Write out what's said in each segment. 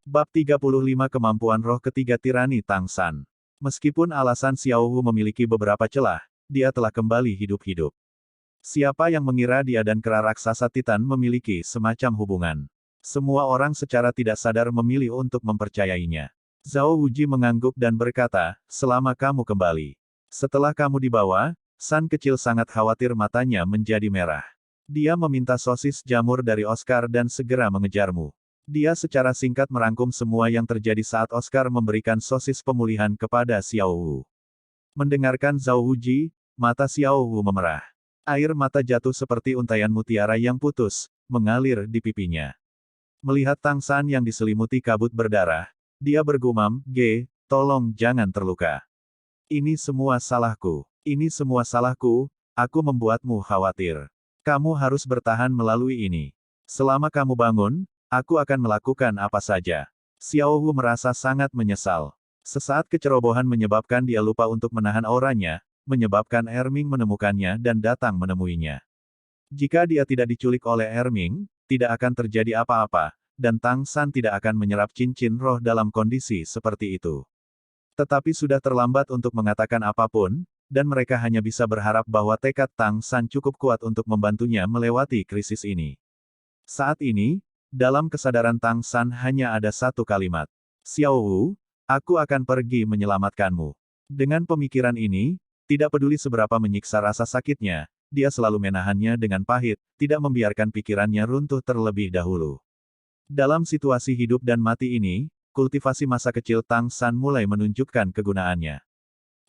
Bab 35 Kemampuan Roh Ketiga Tirani Tang San. Meskipun alasan Xiao Wu memiliki beberapa celah, dia telah kembali hidup-hidup. Siapa yang mengira dia dan kera raksasa Titan memiliki semacam hubungan? Semua orang secara tidak sadar memilih untuk mempercayainya. Zhao Wuji mengangguk dan berkata, "Selama kamu kembali. Setelah kamu dibawa," San kecil sangat khawatir, matanya menjadi merah. Dia meminta sosis jamur dari Oscar dan segera mengejarmu. Dia secara singkat merangkum semua yang terjadi saat Oscar memberikan sosis pemulihan kepada Xiao Wu. Mendengarkan Zhao Wuji, mata Xiao Wu memerah. Air mata jatuh seperti untaian mutiara yang putus, mengalir di pipinya. Melihat Tang San yang diselimuti kabut berdarah, dia bergumam, Tolong jangan terluka. Ini semua salahku. Ini semua salahku, aku membuatmu khawatir. Kamu harus bertahan melalui ini. Selama kamu bangun, aku akan melakukan apa saja." Xiao Wu merasa sangat menyesal. Sesaat kecerobohan menyebabkan dia lupa untuk menahan auranya, menyebabkan Erming menemukannya dan datang menemuinya. Jika dia tidak diculik oleh Erming, tidak akan terjadi apa-apa, dan Tang San tidak akan menyerap cincin roh dalam kondisi seperti itu. Tetapi sudah terlambat untuk mengatakan apapun, dan mereka hanya bisa berharap bahwa tekad Tang San cukup kuat untuk membantunya melewati krisis ini. Saat ini, dalam kesadaran Tang San hanya ada satu kalimat. "Xiao Wu, aku akan pergi menyelamatkanmu." Dengan pemikiran ini, tidak peduli seberapa menyiksa rasa sakitnya, dia selalu menahannya dengan pahit, tidak membiarkan pikirannya runtuh terlebih dahulu. Dalam situasi hidup dan mati ini, kultivasi masa kecil Tang San mulai menunjukkan kegunaannya.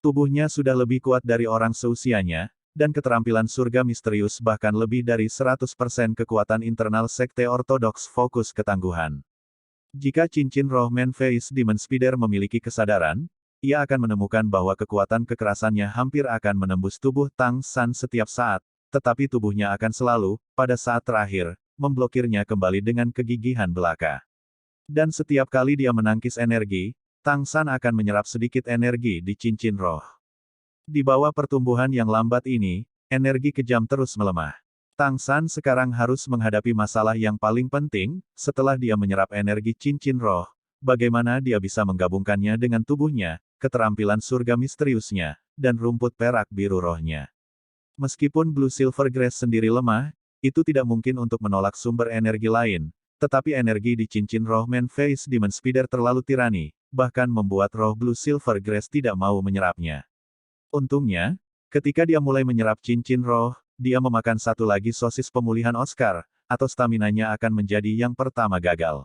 Tubuhnya sudah lebih kuat dari orang seusianya, dan keterampilan surga misterius bahkan lebih dari 100% kekuatan internal sekte ortodoks fokus ketangguhan. Jika cincin roh Man-Face Demon Spider memiliki kesadaran, ia akan menemukan bahwa kekuatan kekerasannya hampir akan menembus tubuh Tang San setiap saat, tetapi tubuhnya akan selalu, pada saat terakhir, memblokirnya kembali dengan kegigihan belaka. Dan setiap kali dia menangkis energi, Tang San akan menyerap sedikit energi di cincin roh. Di bawah pertumbuhan yang lambat ini, energi kejam terus melemah. Tang San sekarang harus menghadapi masalah yang paling penting, setelah dia menyerap energi cincin roh, bagaimana dia bisa menggabungkannya dengan tubuhnya, keterampilan surga misteriusnya, dan rumput perak biru rohnya. Meskipun Blue Silver Grass sendiri lemah, itu tidak mungkin untuk menolak sumber energi lain, tetapi energi di cincin roh Man-Face Demon Spider terlalu tirani, bahkan membuat roh Blue Silver Grass tidak mau menyerapnya. Untungnya, ketika dia mulai menyerap cincin roh, dia memakan satu lagi sosis pemulihan Oscar, atau staminanya akan menjadi yang pertama gagal.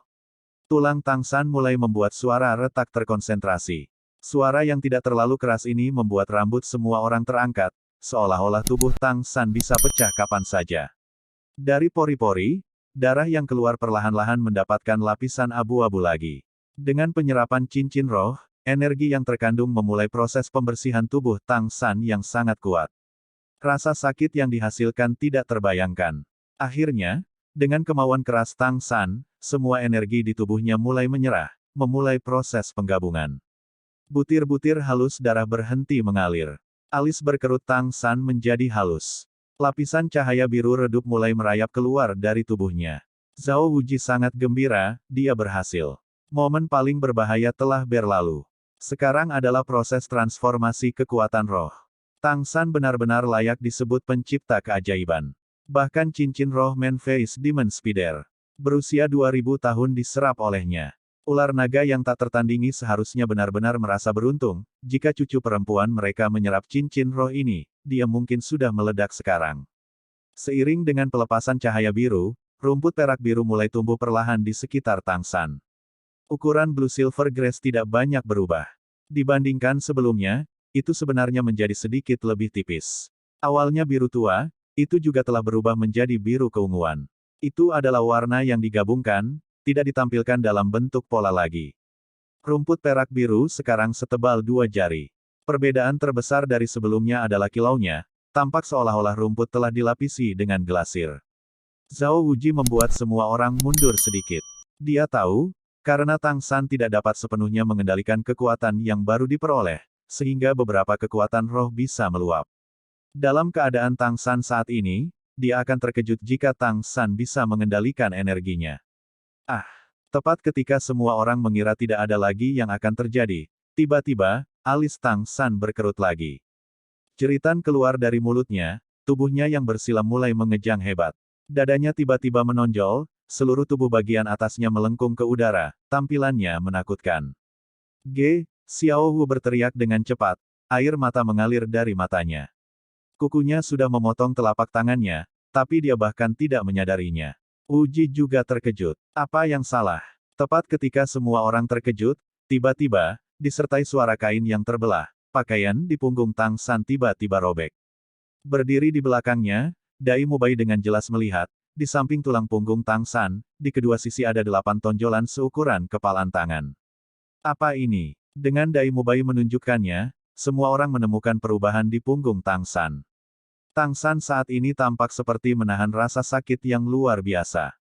Tulang Tang San mulai membuat suara retak terkonsentrasi. Suara yang tidak terlalu keras ini membuat rambut semua orang terangkat, seolah-olah tubuh Tang San bisa pecah kapan saja. Dari pori-pori, darah yang keluar perlahan-lahan mendapatkan lapisan abu-abu lagi. Dengan penyerapan cincin roh, energi yang terkandung memulai proses pembersihan tubuh Tang San yang sangat kuat. Rasa sakit yang dihasilkan tidak terbayangkan. Akhirnya, dengan kemauan keras Tang San, semua energi di tubuhnya mulai menyerah, memulai proses penggabungan. Butir-butir halus darah berhenti mengalir. Alis berkerut Tang San menjadi halus. Lapisan cahaya biru redup mulai merayap keluar dari tubuhnya. Zhao Wuji sangat gembira, dia berhasil. Momen paling berbahaya telah berlalu. Sekarang adalah proses transformasi kekuatan roh. Tang San benar-benar layak disebut pencipta keajaiban. Bahkan cincin roh Man-Face Demon Spider, berusia 2000 tahun diserap olehnya. Ular naga yang tak tertandingi seharusnya benar-benar merasa beruntung, jika cucu perempuan mereka menyerap cincin roh ini, dia mungkin sudah meledak sekarang. Seiring dengan pelepasan cahaya biru, rumput perak biru mulai tumbuh perlahan di sekitar Tang San. Ukuran Blue Silver Grass tidak banyak berubah. Dibandingkan sebelumnya, itu sebenarnya menjadi sedikit lebih tipis. Awalnya biru tua, itu juga telah berubah menjadi biru keunguan. Itu adalah warna yang digabungkan, tidak ditampilkan dalam bentuk pola lagi. Rumput perak biru sekarang setebal 2 jari. Perbedaan terbesar dari sebelumnya adalah kilaunya, tampak seolah-olah rumput telah dilapisi dengan glasir. Zhao Wuji membuat semua orang mundur sedikit. Dia tahu, karena Tang San tidak dapat sepenuhnya mengendalikan kekuatan yang baru diperoleh, sehingga beberapa kekuatan roh bisa meluap. Dalam keadaan Tang San saat ini, dia akan terkejut jika Tang San bisa mengendalikan energinya. Tepat ketika semua orang mengira tidak ada lagi yang akan terjadi, tiba-tiba, alis Tang San berkerut lagi. Jeritan keluar dari mulutnya, tubuhnya yang bersilam mulai mengejang hebat. Dadanya tiba-tiba menonjol, seluruh tubuh bagian atasnya melengkung ke udara, tampilannya menakutkan. Xiao Wu berteriak dengan cepat, air mata mengalir dari matanya. Kukunya sudah memotong telapak tangannya, tapi dia bahkan tidak menyadarinya. Uji juga terkejut. Apa yang salah? Tepat ketika semua orang terkejut, tiba-tiba, disertai suara kain yang terbelah, pakaian di punggung Tang San tiba-tiba robek. Berdiri di belakangnya, Dai Mubai dengan jelas melihat, di samping tulang punggung Tang San, di kedua sisi ada 8 tonjolan seukuran kepalan tangan. Apa ini? Dengan Dai Mubai menunjukkannya, semua orang menemukan perubahan di punggung Tang San. Tang San saat ini tampak seperti menahan rasa sakit yang luar biasa.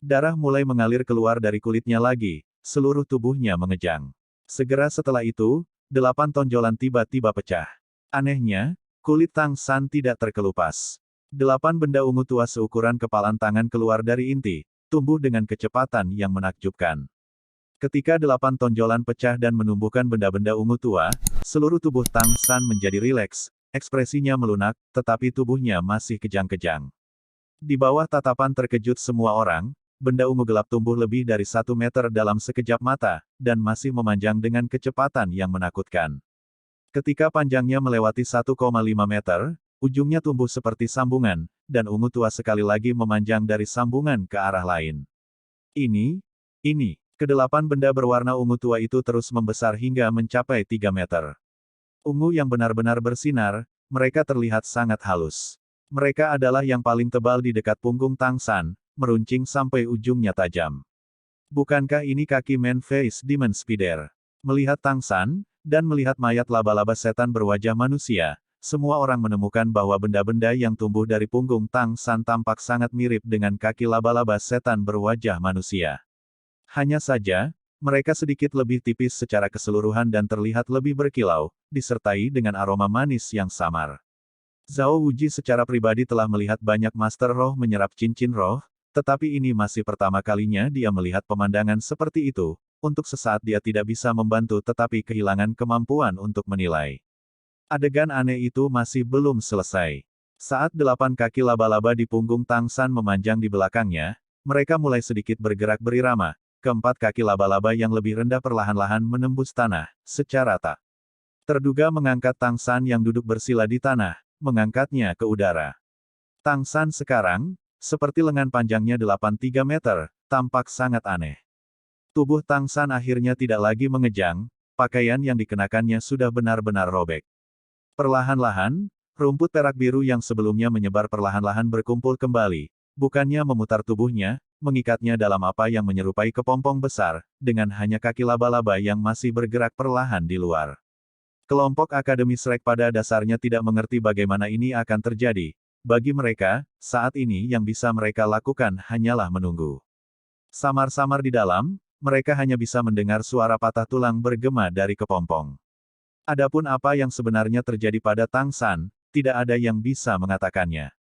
Darah mulai mengalir keluar dari kulitnya lagi, seluruh tubuhnya mengejang. Segera setelah itu, 8 tonjolan tiba-tiba pecah. Anehnya, kulit Tang San tidak terkelupas. 8 benda ungu tua seukuran kepalan tangan keluar dari inti, tumbuh dengan kecepatan yang menakjubkan. Ketika 8 tonjolan pecah dan menumbuhkan benda-benda ungu tua, seluruh tubuh Tang San menjadi rileks. Ekspresinya melunak, tetapi tubuhnya masih kejang-kejang. Di bawah tatapan terkejut semua orang, benda ungu gelap tumbuh lebih dari 1 meter dalam sekejap mata, dan masih memanjang dengan kecepatan yang menakutkan. Ketika panjangnya melewati 1,5 meter, ujungnya tumbuh seperti sambungan, dan ungu tua sekali lagi memanjang dari sambungan ke arah lain. Ini, kedelapan benda berwarna ungu tua itu terus membesar hingga mencapai 3 meter. Ungu yang benar-benar bersinar, mereka terlihat sangat halus. Mereka adalah yang paling tebal di dekat punggung Tang San, meruncing sampai ujungnya tajam. Bukankah ini kaki Man-Face Demon Spider? Melihat Tang San, dan melihat mayat laba-laba setan berwajah manusia, semua orang menemukan bahwa benda-benda yang tumbuh dari punggung Tang San tampak sangat mirip dengan kaki laba-laba setan berwajah manusia. Hanya saja, mereka sedikit lebih tipis secara keseluruhan dan terlihat lebih berkilau, disertai dengan aroma manis yang samar. Zhao Wuji secara pribadi telah melihat banyak Master Roh menyerap cincin roh, tetapi ini masih pertama kalinya dia melihat pemandangan seperti itu. Untuk sesaat dia tidak bisa membantu tetapi kehilangan kemampuan untuk menilai. Adegan aneh itu masih belum selesai. Saat 8 kaki laba-laba di punggung Tang San memanjang di belakangnya, mereka mulai sedikit bergerak berirama. Keempat kaki laba-laba yang lebih rendah perlahan-lahan menembus tanah, secara tak terduga mengangkat Tang San yang duduk bersila di tanah, mengangkatnya ke udara. Tang San sekarang, seperti lengan panjangnya 83 meter, tampak sangat aneh. Tubuh Tang San akhirnya tidak lagi mengejang, pakaian yang dikenakannya sudah benar-benar robek. Perlahan-lahan, rumput perak biru yang sebelumnya menyebar perlahan-lahan berkumpul kembali, bukannya memutar tubuhnya, mengikatnya dalam apa yang menyerupai kepompong besar, dengan hanya kaki laba-laba yang masih bergerak perlahan di luar. Kelompok Akademi Shrek pada dasarnya tidak mengerti bagaimana ini akan terjadi. Bagi mereka, saat ini yang bisa mereka lakukan hanyalah menunggu. Samar-samar di dalam, mereka hanya bisa mendengar suara patah tulang bergema dari kepompong. Adapun apa yang sebenarnya terjadi pada Tang San, tidak ada yang bisa mengatakannya.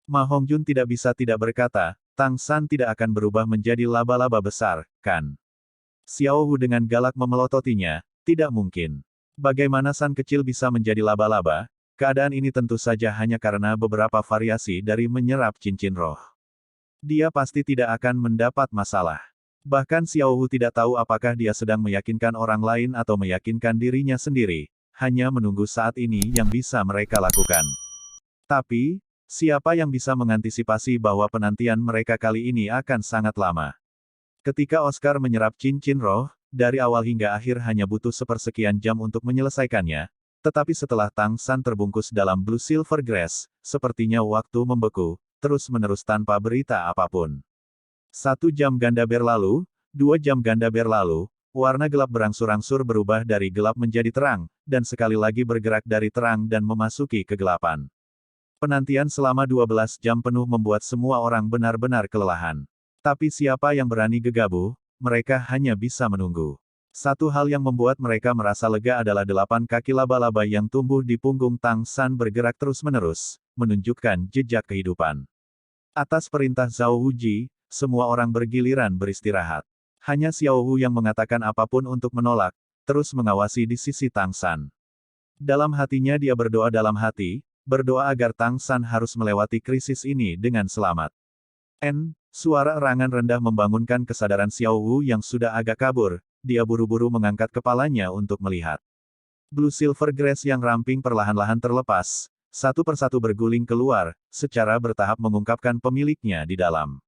Ma Hongjun tidak bisa tidak berkata, Tang San tidak akan berubah menjadi laba-laba besar, kan? Xiao Hu dengan galak memelototinya, tidak mungkin. Bagaimana San kecil bisa menjadi laba-laba? Keadaan ini tentu saja hanya karena beberapa variasi dari menyerap cincin roh. Dia pasti tidak akan mendapat masalah. Bahkan Xiao Hu tidak tahu apakah dia sedang meyakinkan orang lain atau meyakinkan dirinya sendiri, hanya menunggu saat ini yang bisa mereka lakukan. Tapi, siapa yang bisa mengantisipasi bahwa penantian mereka kali ini akan sangat lama? Ketika Oscar menyerap cincin roh, dari awal hingga akhir hanya butuh sepersekian jam untuk menyelesaikannya, tetapi setelah Tang San terbungkus dalam Blue Silver Grass, sepertinya waktu membeku, terus-menerus tanpa berita apapun. 1 jam ganda berlalu, 2 jam ganda berlalu, warna gelap berangsur-angsur berubah dari gelap menjadi terang, dan sekali lagi bergerak dari terang dan memasuki kegelapan. Penantian selama 12 jam penuh membuat semua orang benar-benar kelelahan. Tapi siapa yang berani gegabah, mereka hanya bisa menunggu. Satu hal yang membuat mereka merasa lega adalah 8 kaki laba-laba yang tumbuh di punggung Tang San bergerak terus-menerus, menunjukkan jejak kehidupan. Atas perintah Zhao Wuji, semua orang bergiliran beristirahat. Hanya Xiao Wu yang mengatakan apapun untuk menolak, terus mengawasi di sisi Tang San. Dalam hatinya dia berdoa dalam hati, berdoa agar Tang San harus melewati krisis ini dengan selamat. Suara erangan rendah membangunkan kesadaran Xiao Wu yang sudah agak kabur, dia buru-buru mengangkat kepalanya untuk melihat. Blue Silver Grass yang ramping perlahan-lahan terlepas, satu persatu berguling keluar, secara bertahap mengungkapkan pemiliknya di dalam.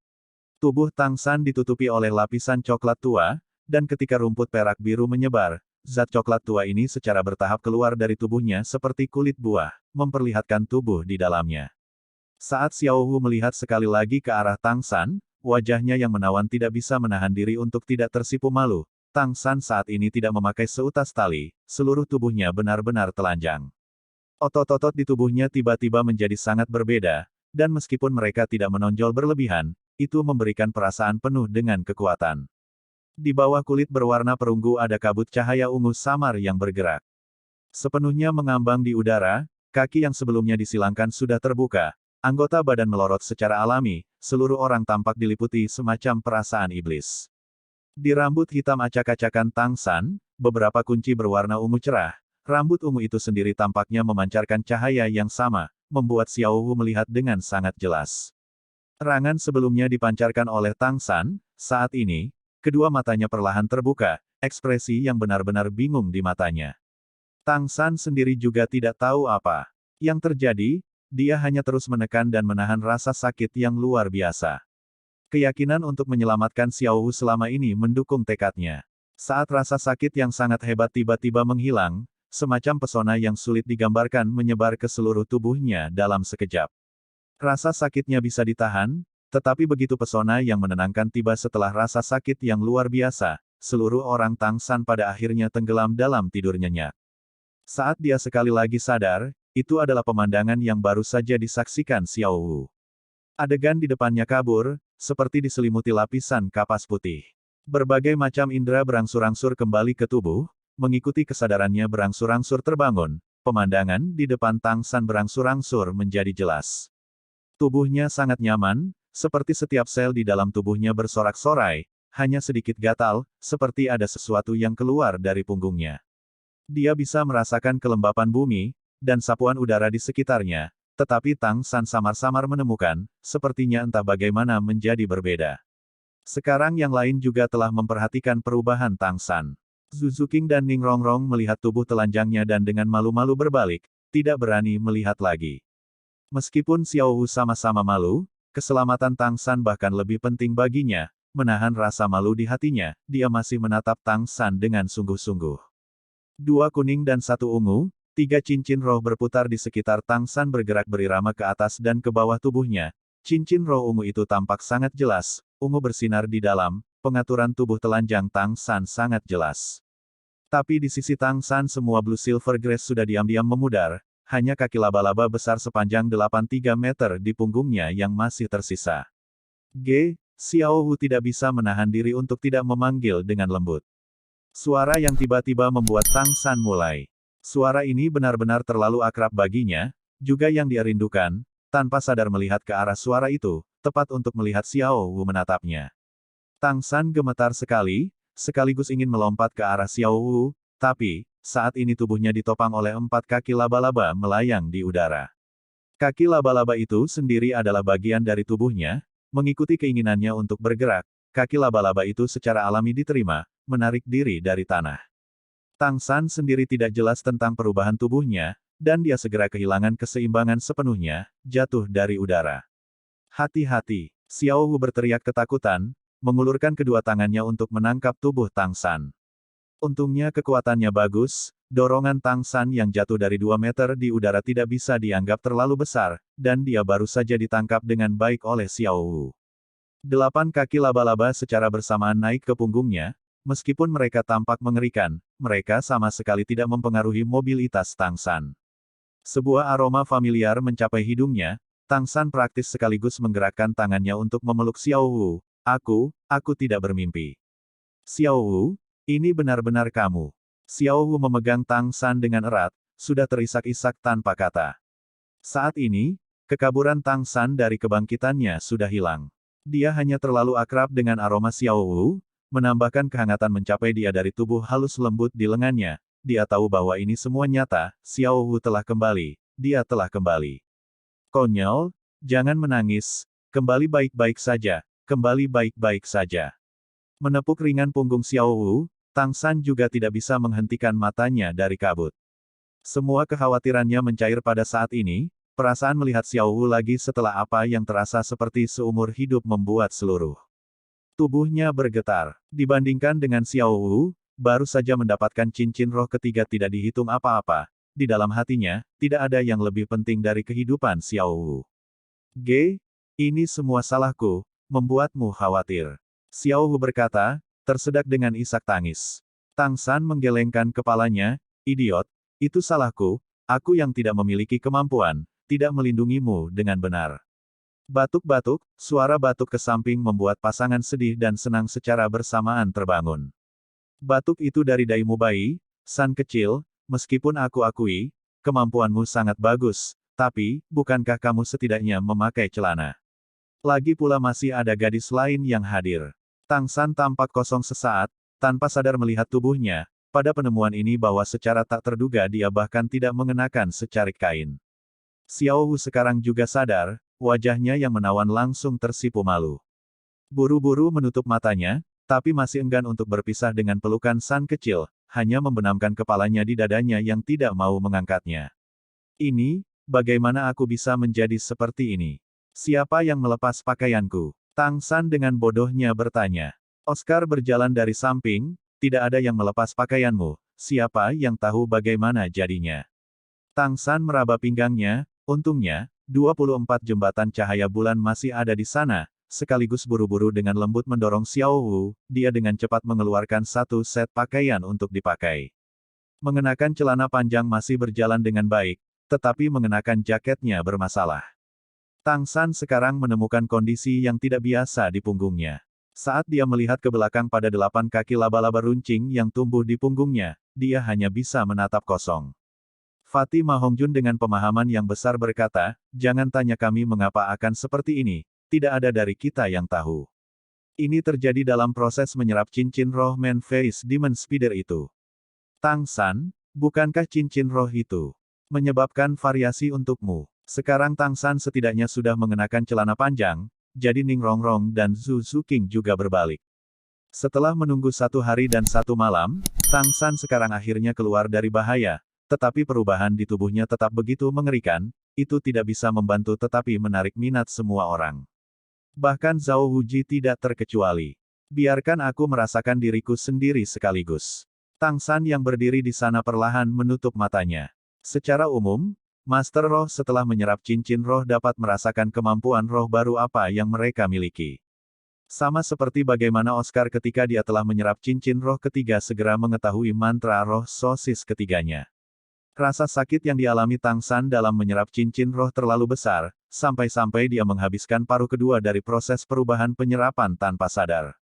Tubuh Tang San ditutupi oleh lapisan coklat tua, dan ketika rumput perak biru menyebar, zat coklat tua ini secara bertahap keluar dari tubuhnya seperti kulit buah, memperlihatkan tubuh di dalamnya. Saat Xiao Wu melihat sekali lagi ke arah Tang San, wajahnya yang menawan tidak bisa menahan diri untuk tidak tersipu malu. Tang San saat ini tidak memakai seutas tali, seluruh tubuhnya benar-benar telanjang. Otot-otot di tubuhnya tiba-tiba menjadi sangat berbeda, dan meskipun mereka tidak menonjol berlebihan, itu memberikan perasaan penuh dengan kekuatan. Di bawah kulit berwarna perunggu ada kabut cahaya ungu samar yang bergerak. Sepenuhnya mengambang di udara, kaki yang sebelumnya disilangkan sudah terbuka, anggota badan melorot secara alami, seluruh orang tampak diliputi semacam perasaan iblis. Di rambut hitam acak-acakan Tang San, beberapa kunci berwarna ungu cerah, rambut ungu itu sendiri tampaknya memancarkan cahaya yang sama, membuat Xiao Wu melihat dengan sangat jelas. Erangan sebelumnya dipancarkan oleh Tang San, saat ini, kedua matanya perlahan terbuka, ekspresi yang benar-benar bingung di matanya. Tang San sendiri juga tidak tahu apa yang terjadi, dia hanya terus menekan dan menahan rasa sakit yang luar biasa. Keyakinan untuk menyelamatkan Xiao Wu selama ini mendukung tekadnya. Saat rasa sakit yang sangat hebat tiba-tiba menghilang, semacam pesona yang sulit digambarkan menyebar ke seluruh tubuhnya dalam sekejap. Rasa sakitnya bisa ditahan, tetapi begitu pesona yang menenangkan tiba setelah rasa sakit yang luar biasa, seluruh orang Tang San pada akhirnya tenggelam dalam tidur nyenyak. Saat dia sekali lagi sadar, itu adalah pemandangan yang baru saja disaksikan Xiao Wu. Adegan di depannya kabur, seperti diselimuti lapisan kapas putih. Berbagai macam indera berangsur-angsur kembali ke tubuh, mengikuti kesadarannya berangsur-angsur terbangun, pemandangan di depan Tang San berangsur-angsur menjadi jelas. Tubuhnya sangat nyaman, seperti setiap sel di dalam tubuhnya bersorak-sorai, hanya sedikit gatal, seperti ada sesuatu yang keluar dari punggungnya. Dia bisa merasakan kelembapan bumi, dan sapuan udara di sekitarnya, tetapi Tang San samar-samar menemukan, sepertinya entah bagaimana menjadi berbeda. Sekarang yang lain juga telah memperhatikan perubahan Tang San. Zhu Zuqing dan Ning Rongrong melihat tubuh telanjangnya dan dengan malu-malu berbalik, tidak berani melihat lagi. Meskipun Xiao Wu sama-sama malu, keselamatan Tang San bahkan lebih penting baginya, menahan rasa malu di hatinya, dia masih menatap Tang San dengan sungguh-sungguh. Dua kuning dan satu ungu, tiga cincin roh berputar di sekitar Tang San bergerak berirama ke atas dan ke bawah tubuhnya. Cincin roh ungu itu tampak sangat jelas, ungu bersinar di dalam, pengaturan tubuh telanjang Tang San sangat jelas. Tapi di sisi Tang San semua Blue Silver Grass sudah diam-diam memudar, hanya kaki laba-laba besar sepanjang 83 meter di punggungnya yang masih tersisa. Xiao Wu tidak bisa menahan diri untuk tidak memanggil dengan lembut. Suara yang tiba-tiba membuat Tang San mulai. Suara ini benar-benar terlalu akrab baginya, juga yang dia rindukan, tanpa sadar melihat ke arah suara itu, tepat untuk melihat Xiao Wu menatapnya. Tang San gemetar sekali, sekaligus ingin melompat ke arah Xiao Wu, tapi, saat ini tubuhnya ditopang oleh 4 kaki laba-laba melayang di udara. Kaki laba-laba itu sendiri adalah bagian dari tubuhnya, mengikuti keinginannya untuk bergerak, kaki laba-laba itu secara alami diterima, menarik diri dari tanah. Tang San sendiri tidak jelas tentang perubahan tubuhnya, dan dia segera kehilangan keseimbangan sepenuhnya, jatuh dari udara. Hati-hati! Xiao Wu berteriak ketakutan, mengulurkan kedua tangannya untuk menangkap tubuh Tang San. Untungnya kekuatannya bagus, dorongan Tang San yang jatuh dari 2 meter di udara tidak bisa dianggap terlalu besar, dan dia baru saja ditangkap dengan baik oleh Xiao Wu. 8 kaki laba-laba secara bersamaan naik ke punggungnya. Meskipun mereka tampak mengerikan, mereka sama sekali tidak mempengaruhi mobilitas Tang San. Sebuah aroma familiar mencapai hidungnya, Tang San praktis sekaligus menggerakkan tangannya untuk memeluk Xiao Wu. Aku tidak bermimpi. Xiao Wu, ini benar-benar kamu. Xiao Wu memegang Tang San dengan erat, sudah terisak-isak tanpa kata. Saat ini, kekaburan Tang San dari kebangkitannya sudah hilang. Dia hanya terlalu akrab dengan aroma Xiao Wu, menambahkan kehangatan mencapai dia dari tubuh halus lembut di lengannya. Dia tahu bahwa ini semua nyata, Xiao Wu telah kembali, dia telah kembali. Konyol, jangan menangis, kembali baik-baik saja, kembali baik-baik saja. Menepuk ringan punggung Xiao Wu, Tang San juga tidak bisa menghentikan matanya dari kabut. Semua kekhawatirannya mencair pada saat ini, perasaan melihat Xiao Wu lagi setelah apa yang terasa seperti seumur hidup membuat seluruh tubuhnya bergetar. Dibandingkan dengan Xiao Wu, baru saja mendapatkan cincin roh ketiga tidak dihitung apa-apa. Di dalam hatinya, tidak ada yang lebih penting dari kehidupan Xiao Wu. Ini semua salahku, membuatmu khawatir. Xiao Wu berkata, tersedak dengan isak tangis. Tang San menggelengkan kepalanya, idiot, itu salahku, aku yang tidak memiliki kemampuan, tidak melindungimu dengan benar. Batuk-batuk, suara batuk ke samping membuat pasangan sedih dan senang secara bersamaan terbangun. Batuk itu dari Daimu bayi, San kecil, meskipun aku akui, kemampuanmu sangat bagus, tapi, bukankah kamu setidaknya memakai celana? Lagi pula masih ada gadis lain yang hadir. Tang San tampak kosong sesaat, tanpa sadar melihat tubuhnya, pada penemuan ini bahwa secara tak terduga dia bahkan tidak mengenakan secarik kain. Xiao Wu sekarang juga sadar, wajahnya yang menawan langsung tersipu malu. Buru-buru menutup matanya, tapi masih enggan untuk berpisah dengan pelukan San kecil, hanya membenamkan kepalanya di dadanya yang tidak mau mengangkatnya. Ini, bagaimana aku bisa menjadi seperti ini? Siapa yang melepas pakaianku? Tang San dengan bodohnya bertanya. Oscar berjalan dari samping, tidak ada yang melepas pakaianmu, siapa yang tahu bagaimana jadinya? Tang San meraba pinggangnya, untungnya, 24 jembatan cahaya bulan masih ada di sana, sekaligus buru-buru dengan lembut mendorong Xiao Wu, dia dengan cepat mengeluarkan satu set pakaian untuk dipakai. Mengenakan celana panjang masih berjalan dengan baik, tetapi mengenakan jaketnya bermasalah. Tang San sekarang menemukan kondisi yang tidak biasa di punggungnya. Saat dia melihat ke belakang pada 8 kaki laba-laba runcing yang tumbuh di punggungnya, dia hanya bisa menatap kosong. Fatih Mahongjun dengan pemahaman yang besar berkata, jangan tanya kami mengapa akan seperti ini, tidak ada dari kita yang tahu. Ini terjadi dalam proses menyerap cincin roh Man Face Demon Spider itu. Tang San, bukankah cincin roh itu menyebabkan variasi untukmu? Sekarang Tang San setidaknya sudah mengenakan celana panjang, jadi Ning Rongrong dan Zhu Zuqing juga berbalik. Setelah menunggu 1 hari dan 1 malam, Tang San sekarang akhirnya keluar dari bahaya. Tetapi perubahan di tubuhnya tetap begitu mengerikan, itu tidak bisa membantu tetapi menarik minat semua orang. Bahkan Zhao Wuji tidak terkecuali. Biarkan aku merasakan diriku sendiri sekaligus. Tang San yang berdiri di sana perlahan menutup matanya. Secara umum, Master Roh setelah menyerap cincin roh dapat merasakan kemampuan roh baru apa yang mereka miliki. Sama seperti bagaimana Oscar ketika dia telah menyerap cincin roh ketiga segera mengetahui mantra roh sosis ketiganya. Rasa sakit yang dialami Tang San dalam menyerap cincin roh terlalu besar, sampai-sampai dia menghabiskan paruh kedua dari proses perubahan penyerapan tanpa sadar.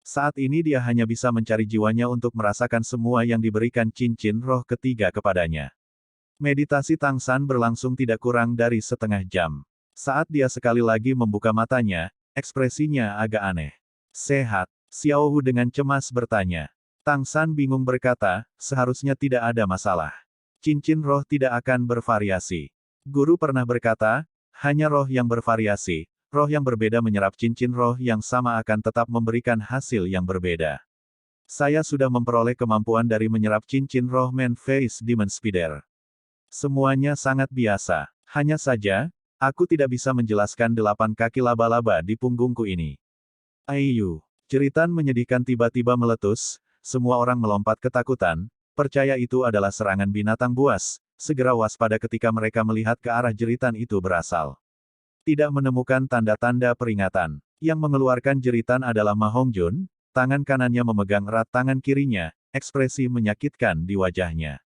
Saat ini dia hanya bisa mencari jiwanya untuk merasakan semua yang diberikan cincin roh ketiga kepadanya. Meditasi Tang San berlangsung tidak kurang dari setengah jam. Saat dia sekali lagi membuka matanya, ekspresinya agak aneh. Sehat, Xiao Wu dengan cemas bertanya. Tang San bingung berkata, seharusnya tidak ada masalah. Cincin roh tidak akan bervariasi. Guru pernah berkata, hanya roh yang bervariasi, roh yang berbeda menyerap cincin roh yang sama akan tetap memberikan hasil yang berbeda. Saya sudah memperoleh kemampuan dari menyerap cincin roh Man Face Demon Spider. Semuanya sangat biasa. Hanya saja, aku tidak bisa menjelaskan 8 kaki laba-laba di punggungku ini. Ayu. Jeritan menyedihkan tiba-tiba meletus, semua orang melompat ketakutan. Percaya itu adalah serangan binatang buas, segera waspada ketika mereka melihat ke arah jeritan itu berasal. Tidak menemukan tanda-tanda peringatan. Yang mengeluarkan jeritan adalah Ma Hongjun, tangan kanannya memegang erat tangan kirinya, ekspresi menyakitkan di wajahnya.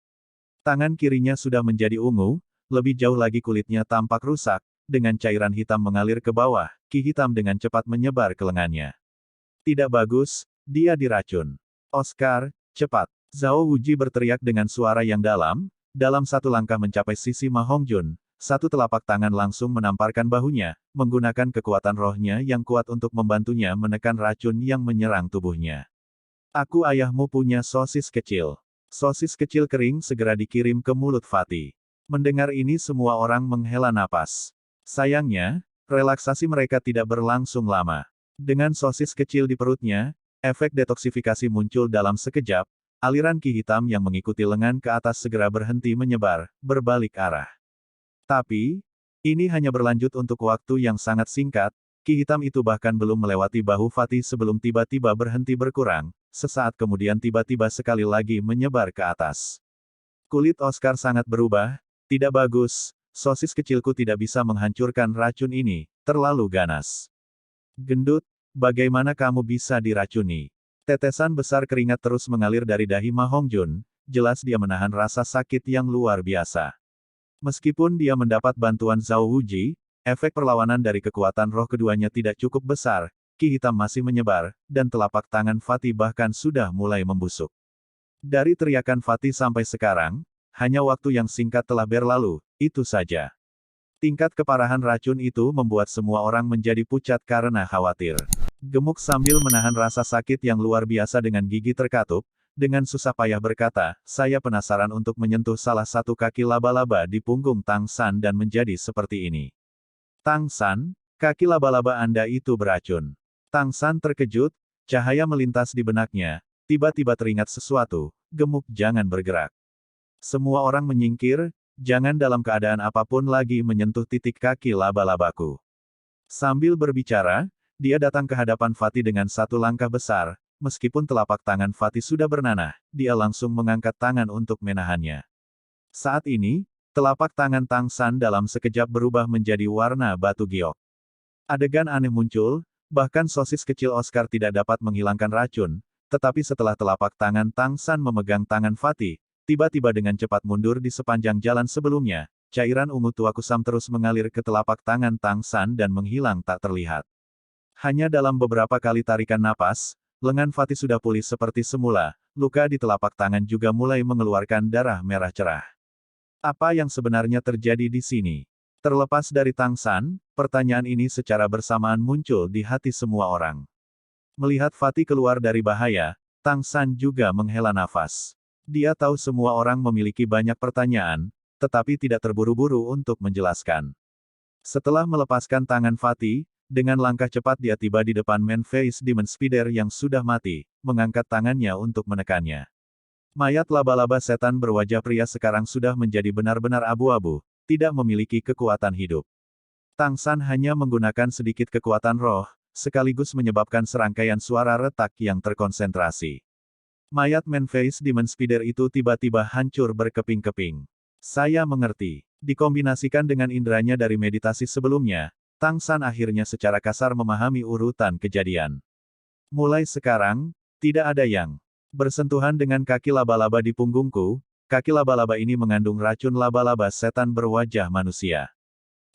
Tangan kirinya sudah menjadi ungu, lebih jauh lagi kulitnya tampak rusak, dengan cairan hitam mengalir ke bawah, ki hitam dengan cepat menyebar ke lengannya. Tidak bagus, dia diracun. Oscar, cepat. Zhao Wuji berteriak dengan suara yang dalam satu langkah mencapai sisi Ma Hongjun, satu telapak tangan langsung menamparkan bahunya, menggunakan kekuatan rohnya yang kuat untuk membantunya menekan racun yang menyerang tubuhnya. Aku ayahmu punya sosis kecil. Sosis kecil kering segera dikirim ke mulut Fatih. Mendengar ini semua orang menghela napas. Sayangnya, relaksasi mereka tidak berlangsung lama. Dengan sosis kecil di perutnya, efek detoksifikasi muncul dalam sekejap, aliran ki hitam yang mengikuti lengan ke atas segera berhenti menyebar, berbalik arah. Tapi, ini hanya berlanjut untuk waktu yang sangat singkat, ki hitam itu bahkan belum melewati bahu Fatih sebelum tiba-tiba berhenti berkurang, sesaat kemudian tiba-tiba sekali lagi menyebar ke atas. Kulit Oscar sangat berubah, tidak bagus, sosis kecilku tidak bisa menghancurkan racun ini, terlalu ganas. Gendut, bagaimana kamu bisa diracuni? Tetesan besar keringat terus mengalir dari dahi Ma Hongjun, jelas dia menahan rasa sakit yang luar biasa. Meskipun dia mendapat bantuan Zhao Wuji, efek perlawanan dari kekuatan roh keduanya tidak cukup besar, ki hitam masih menyebar, dan telapak tangan Fatih bahkan sudah mulai membusuk. Dari teriakan Fatih sampai sekarang, hanya waktu yang singkat telah berlalu, itu saja. Tingkat keparahan racun itu membuat semua orang menjadi pucat karena khawatir. Gemuk sambil menahan rasa sakit yang luar biasa dengan gigi terkatup, dengan susah payah berkata, saya penasaran untuk menyentuh salah satu kaki laba-laba di punggung Tang San dan menjadi seperti ini. Tang San, kaki laba-laba Anda itu beracun. Tang San terkejut, cahaya melintas di benaknya, tiba-tiba teringat sesuatu, gemuk jangan bergerak. Semua orang menyingkir, jangan dalam keadaan apapun lagi menyentuh titik kaki laba-labaku. Sambil berbicara, dia datang ke hadapan Fatih dengan satu langkah besar, meskipun telapak tangan Fatih sudah bernanah, dia langsung mengangkat tangan untuk menahannya. Saat ini, telapak tangan Tang San dalam sekejap berubah menjadi warna batu giok. Adegan aneh muncul, bahkan sosis kecil Oscar tidak dapat menghilangkan racun, tetapi setelah telapak tangan Tang San memegang tangan Fatih, tiba-tiba dengan cepat mundur di sepanjang jalan sebelumnya, cairan ungu tua kusam terus mengalir ke telapak tangan Tang San dan menghilang tak terlihat. Hanya dalam beberapa kali tarikan napas, lengan Fatih sudah pulih seperti semula, luka di telapak tangan juga mulai mengeluarkan darah merah cerah. Apa yang sebenarnya terjadi di sini? Terlepas dari Tang San, pertanyaan ini secara bersamaan muncul di hati semua orang. Melihat Fatih keluar dari bahaya, Tang San juga menghela nafas. Dia tahu semua orang memiliki banyak pertanyaan, tetapi tidak terburu-buru untuk menjelaskan. Setelah melepaskan tangan Fatih, dengan langkah cepat dia tiba di depan Man Face Demon Spider yang sudah mati, mengangkat tangannya untuk menekannya. Mayat laba-laba setan berwajah pria sekarang sudah menjadi benar-benar abu-abu, tidak memiliki kekuatan hidup. Tang San hanya menggunakan sedikit kekuatan roh, sekaligus menyebabkan serangkaian suara retak yang terkonsentrasi. Mayat Man Face Demon Spider itu tiba-tiba hancur berkeping-keping. Saya mengerti. Dikombinasikan dengan inderanya dari meditasi sebelumnya, Tang San akhirnya secara kasar memahami urutan kejadian. Mulai sekarang, tidak ada yang bersentuhan dengan kaki laba-laba di punggungku, kaki laba-laba ini mengandung racun laba-laba setan berwajah manusia.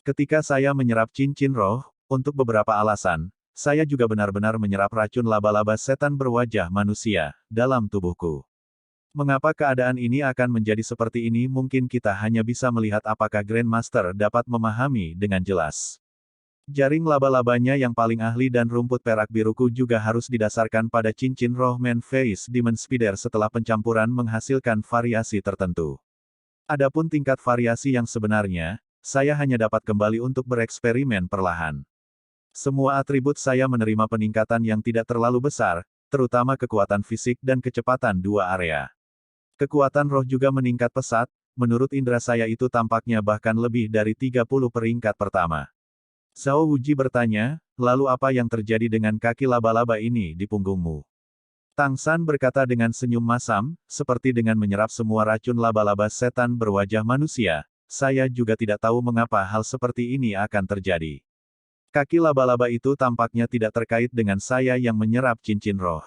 Ketika saya menyerap cincin roh, untuk beberapa alasan, saya juga benar-benar menyerap racun laba-laba setan berwajah manusia, dalam tubuhku. Mengapa keadaan ini akan menjadi seperti ini? Mungkin kita hanya bisa melihat apakah Grandmaster dapat memahami dengan jelas. Jaring laba-labanya yang paling ahli dan rumput perak biruku juga harus didasarkan pada cincin roh Man Face Demon Spider setelah pencampuran menghasilkan variasi tertentu. Adapun tingkat variasi yang sebenarnya, saya hanya dapat kembali untuk bereksperimen perlahan. Semua atribut saya menerima peningkatan yang tidak terlalu besar, terutama kekuatan fisik dan kecepatan dua area. Kekuatan roh juga meningkat pesat, menurut indera saya itu tampaknya bahkan lebih dari 30 peringkat pertama. Zhao Wuji bertanya, lalu apa yang terjadi dengan kaki laba-laba ini di punggungmu? Tang San berkata dengan senyum masam, seperti dengan menyerap semua racun laba-laba setan berwajah manusia, saya juga tidak tahu mengapa hal seperti ini akan terjadi. Kaki laba-laba itu tampaknya tidak terkait dengan saya yang menyerap cincin roh.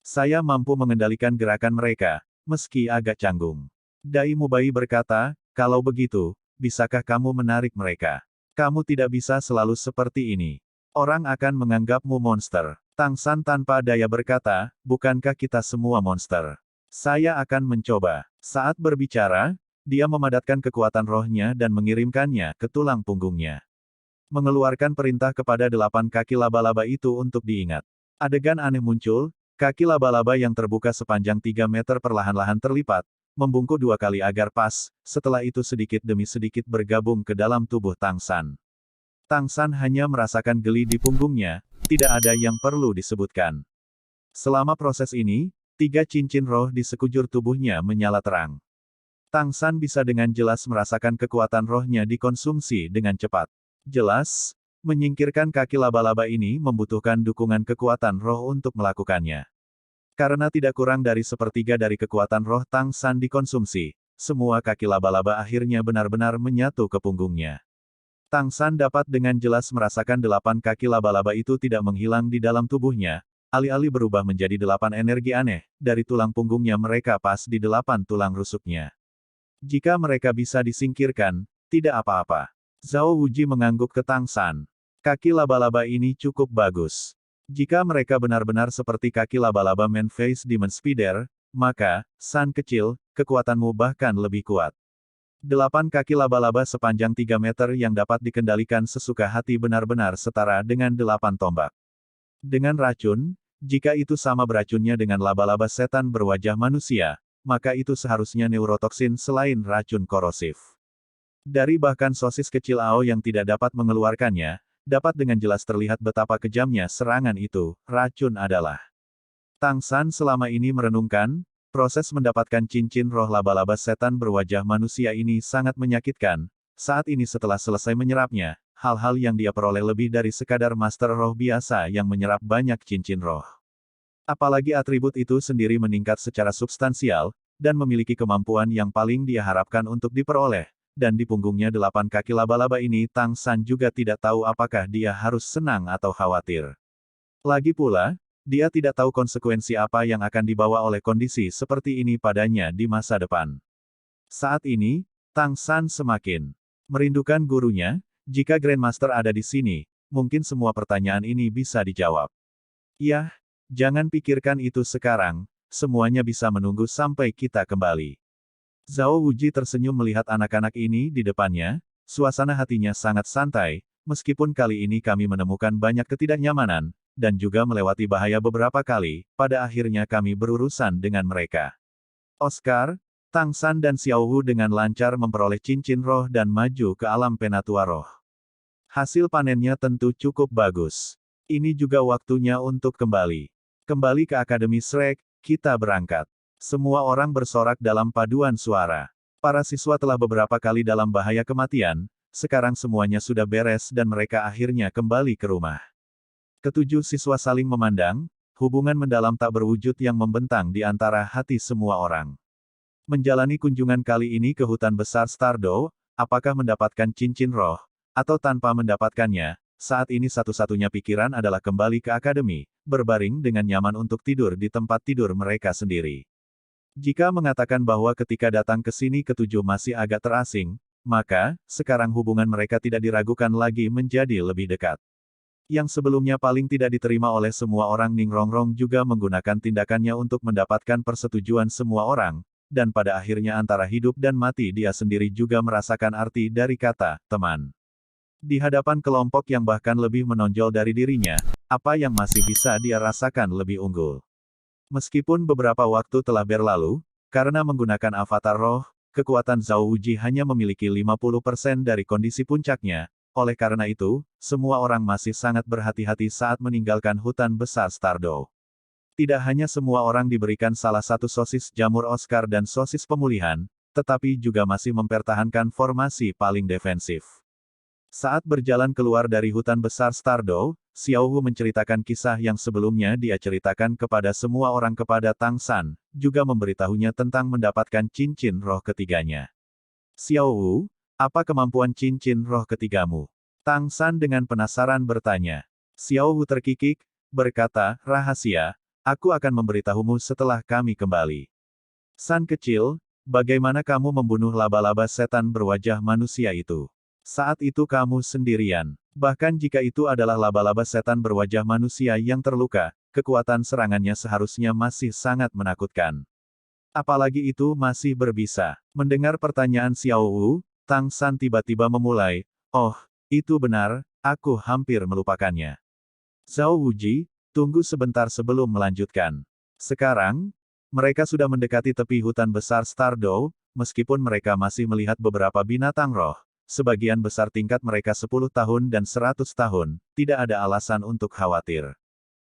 Saya mampu mengendalikan gerakan mereka, meski agak canggung. Dai Mubai berkata, kalau begitu, bisakah kamu menarik mereka? Kamu tidak bisa selalu seperti ini. Orang akan menganggapmu monster. Tang San tanpa daya berkata, bukankah kita semua monster? Saya akan mencoba. Saat berbicara, dia memadatkan kekuatan rohnya dan mengirimkannya ke tulang punggungnya. Mengeluarkan perintah kepada 8 kaki laba-laba itu untuk diingat. Adegan aneh muncul, Kaki laba-laba yang terbuka sepanjang 3 meter perlahan-lahan terlipat, membungkuk 2 kali agar pas, setelah itu sedikit demi sedikit bergabung ke dalam tubuh Tang San. Tang San hanya merasakan geli di punggungnya, tidak ada yang perlu disebutkan. Selama proses ini, 3 cincin roh di sekujur tubuhnya menyala terang. Tang San bisa dengan jelas merasakan kekuatan rohnya dikonsumsi dengan cepat. Jelas, menyingkirkan kaki laba-laba ini membutuhkan dukungan kekuatan roh untuk melakukannya. Karena tidak kurang dari sepertiga dari kekuatan roh Tang San dikonsumsi, semua kaki laba-laba akhirnya benar-benar menyatu ke punggungnya. Tang San dapat dengan jelas merasakan 8 kaki laba-laba itu tidak menghilang di dalam tubuhnya, alih-alih berubah menjadi 8 energi aneh, dari tulang punggungnya mereka pas di 8 tulang rusuknya. Jika mereka bisa disingkirkan, tidak apa-apa. Zhao Wuji mengangguk ke Tang San. Kaki laba-laba ini cukup bagus. Jika mereka benar-benar seperti kaki laba-laba Man-Face Demon Spider, maka, San kecil, kekuatanmu bahkan lebih kuat. 8 kaki laba-laba sepanjang 3 meter yang dapat dikendalikan sesuka hati benar-benar setara dengan 8 tombak. Dengan racun, jika itu sama beracunnya dengan laba-laba setan berwajah manusia, maka itu seharusnya neurotoksin selain racun korosif. Dari bahkan sosis kecil Ao yang tidak dapat mengeluarkannya, dapat dengan jelas terlihat betapa kejamnya serangan itu, racun adalah. Tang San selama ini merenungkan, proses mendapatkan cincin roh laba-laba setan berwajah manusia ini sangat menyakitkan. Saat ini setelah selesai menyerapnya, hal-hal yang dia peroleh lebih dari sekadar master roh biasa yang menyerap banyak cincin roh. Apalagi atribut itu sendiri meningkat secara substansial, dan memiliki kemampuan yang paling dia harapkan untuk diperoleh. Dan di punggungnya 8 kaki laba-laba ini Tang San juga tidak tahu apakah dia harus senang atau khawatir. Lagi pula, dia tidak tahu konsekuensi apa yang akan dibawa oleh kondisi seperti ini padanya di masa depan. Saat ini, Tang San semakin merindukan gurunya. Jika Grandmaster ada di sini, mungkin semua pertanyaan ini bisa dijawab. Yah, jangan pikirkan itu sekarang, semuanya bisa menunggu sampai kita kembali. Zhao Wuji tersenyum melihat anak-anak ini di depannya, suasana hatinya sangat santai, meskipun kali ini kami menemukan banyak ketidaknyamanan, dan juga melewati bahaya beberapa kali, pada akhirnya kami berurusan dengan mereka. Oscar, Tang San dan Xiao Wu dengan lancar memperoleh cincin roh dan maju ke alam penatua roh. Hasil panennya tentu cukup bagus. Ini juga waktunya untuk kembali. Kembali ke Akademi Shrek, kita berangkat. Semua orang bersorak dalam paduan suara. Para siswa telah beberapa kali dalam bahaya kematian, sekarang semuanya sudah beres dan mereka akhirnya kembali ke rumah. Ketujuh siswa saling memandang, hubungan mendalam tak berwujud yang membentang di antara hati semua orang. Menjalani kunjungan kali ini ke hutan besar Stardow, apakah mendapatkan cincin roh, atau tanpa mendapatkannya, saat ini satu-satunya pikiran adalah kembali ke akademi, berbaring dengan nyaman untuk tidur di tempat tidur mereka sendiri. Jika mengatakan bahwa ketika datang ke sini ketujuh masih agak terasing, maka, sekarang hubungan mereka tidak diragukan lagi menjadi lebih dekat. Yang sebelumnya paling tidak diterima oleh semua orang, Ning Rongrong juga menggunakan tindakannya untuk mendapatkan persetujuan semua orang, dan pada akhirnya antara hidup dan mati dia sendiri juga merasakan arti dari kata, teman. Di hadapan kelompok yang bahkan lebih menonjol dari dirinya, apa yang masih bisa dia rasakan lebih unggul. Meskipun beberapa waktu telah berlalu, karena menggunakan avatar roh, kekuatan Zhao Wuji hanya memiliki 50% dari kondisi puncaknya, oleh karena itu, semua orang masih sangat berhati-hati saat meninggalkan hutan besar Stardow. Tidak hanya semua orang diberikan salah satu sosis jamur Oscar dan sosis pemulihan, tetapi juga masih mempertahankan formasi paling defensif. Saat berjalan keluar dari hutan besar Stardow, Xiao Wu menceritakan kisah yang sebelumnya dia ceritakan kepada semua orang kepada Tang San, juga memberitahunya tentang mendapatkan cincin roh ketiganya. Xiao Wu, apa kemampuan cincin roh ketigamu? Tang San dengan penasaran bertanya. Xiao Wu terkikik, berkata, rahasia, aku akan memberitahumu setelah kami kembali. San kecil, bagaimana kamu membunuh laba-laba setan berwajah manusia itu? Saat itu kamu sendirian. Bahkan jika itu adalah laba-laba setan berwajah manusia yang terluka, kekuatan serangannya seharusnya masih sangat menakutkan. Apalagi itu masih berbisa. Mendengar pertanyaan Xiao Wu, Tang San tiba-tiba memulai, oh, itu benar, aku hampir melupakannya. Zhao Wuji, Tunggu sebentar sebelum melanjutkan. Sekarang, mereka sudah mendekati tepi hutan besar Stardew, meskipun mereka masih melihat beberapa binatang roh. Sebagian besar tingkat mereka 10 tahun dan 100 tahun, tidak ada alasan untuk khawatir.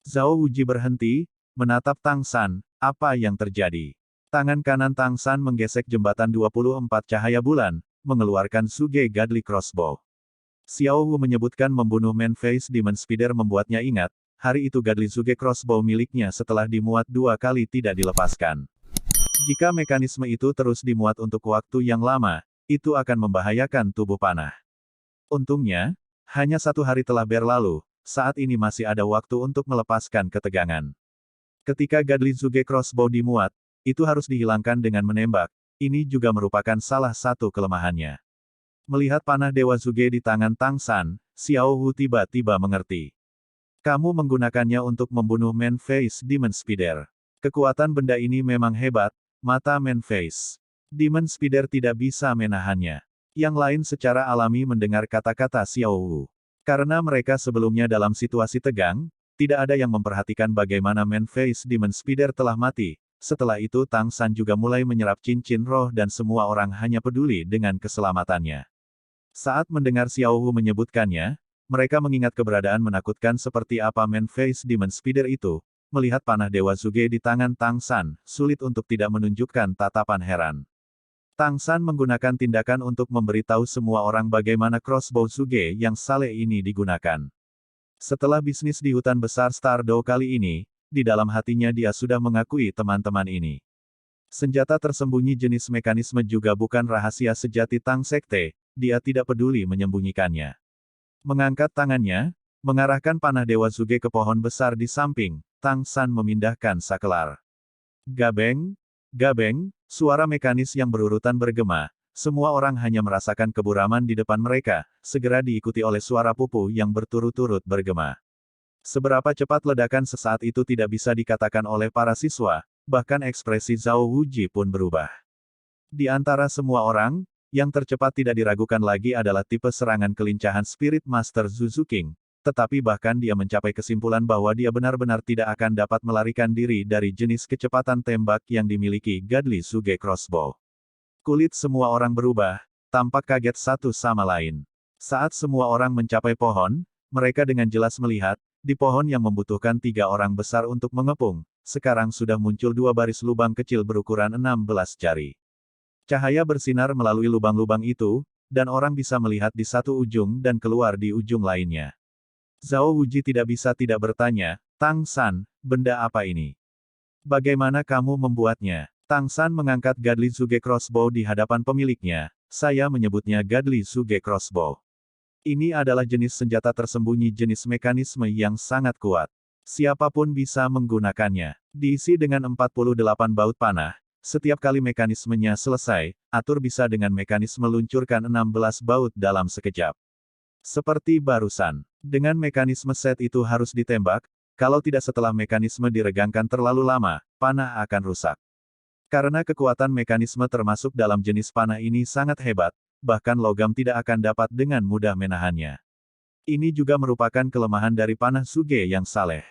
Zhao Wuji berhenti, menatap Tang San, apa yang terjadi? Tangan kanan Tang San menggesek jembatan 24 cahaya bulan, mengeluarkan Suge Godly Crossbow. Xiao Wu menyebutkan membunuh Man-Face Demon Spider membuatnya ingat, hari itu Godly Suge Crossbow miliknya setelah dimuat 2 kali tidak dilepaskan. Jika mekanisme itu terus dimuat untuk waktu yang lama, itu akan membahayakan tubuh panah. Untungnya, hanya 1 hari telah berlalu, saat ini masih ada waktu untuk melepaskan ketegangan. Ketika Godly Suge Crossbow dimuat, itu harus dihilangkan dengan menembak, ini juga merupakan salah satu kelemahannya. Melihat panah Dewa Suge di tangan Tang San, Xiao Wu tiba-tiba mengerti. Kamu menggunakannya untuk membunuh Man-Face Demon Spider. Kekuatan benda ini memang hebat, mata Man-Face Demon Spider tidak bisa menahannya. Yang lain secara alami mendengar kata-kata Xiao Wu. Karena mereka sebelumnya dalam situasi tegang, tidak ada yang memperhatikan bagaimana Man-Face Demon Spider telah mati. Setelah itu Tang San juga mulai menyerap cincin roh dan semua orang hanya peduli dengan keselamatannya. Saat mendengar Xiao Wu menyebutkannya, mereka mengingat keberadaan menakutkan seperti apa Man-Face Demon Spider itu. Melihat panah Dewa Suge di tangan Tang San, sulit untuk tidak menunjukkan tatapan heran. Tang San menggunakan tindakan untuk memberitahu semua orang bagaimana crossbow Suge yang saleh ini digunakan. Setelah bisnis di hutan besar Stardew kali ini, di dalam hatinya dia sudah mengakui teman-teman ini. Senjata tersembunyi jenis mekanisme juga bukan rahasia sejati Tang Sekte, dia tidak peduli menyembunyikannya. Mengangkat tangannya, mengarahkan panah Dewa Suge ke pohon besar di samping, Tang San memindahkan sakelar. Gabeng, gabeng, suara mekanis yang berurutan bergema, semua orang hanya merasakan keburaman di depan mereka, segera diikuti oleh suara pupu yang berturut-turut bergema. Seberapa cepat ledakan sesaat itu tidak bisa dikatakan oleh para siswa, bahkan ekspresi Zhao Wuji pun berubah. Di antara semua orang, yang tercepat tidak diragukan lagi adalah tipe serangan kelincahan Spirit Master Zuzu King, tetapi bahkan dia mencapai kesimpulan bahwa dia benar-benar tidak akan dapat melarikan diri dari jenis kecepatan tembak yang dimiliki Godly Suge Crossbow. Kulit semua orang berubah, tampak kaget satu sama lain. Saat semua orang mencapai pohon, mereka dengan jelas melihat, di pohon yang membutuhkan 3 orang besar untuk mengepung, sekarang sudah muncul 2 baris lubang kecil berukuran 16 jari. Cahaya bersinar melalui lubang-lubang itu, dan orang bisa melihat di satu ujung dan keluar di ujung lainnya. Zhao Wuji tidak bisa tidak bertanya, Tang San, benda apa ini? Bagaimana kamu membuatnya? Tang San mengangkat Godly Suge Crossbow di hadapan pemiliknya, saya menyebutnya Godly Suge Crossbow. Ini adalah jenis senjata tersembunyi jenis mekanisme yang sangat kuat. Siapapun bisa menggunakannya. Diisi dengan 48 baut panah, setiap kali mekanismenya selesai, atur bisa dengan mekanisme luncurkan 16 baut dalam sekejap. Seperti barusan, dengan mekanisme set itu harus ditembak, kalau tidak setelah mekanisme diregangkan terlalu lama, panah akan rusak. Karena kekuatan mekanisme termasuk dalam jenis panah ini sangat hebat, bahkan logam tidak akan dapat dengan mudah menahannya. Ini juga merupakan kelemahan dari panah Suge yang saleh.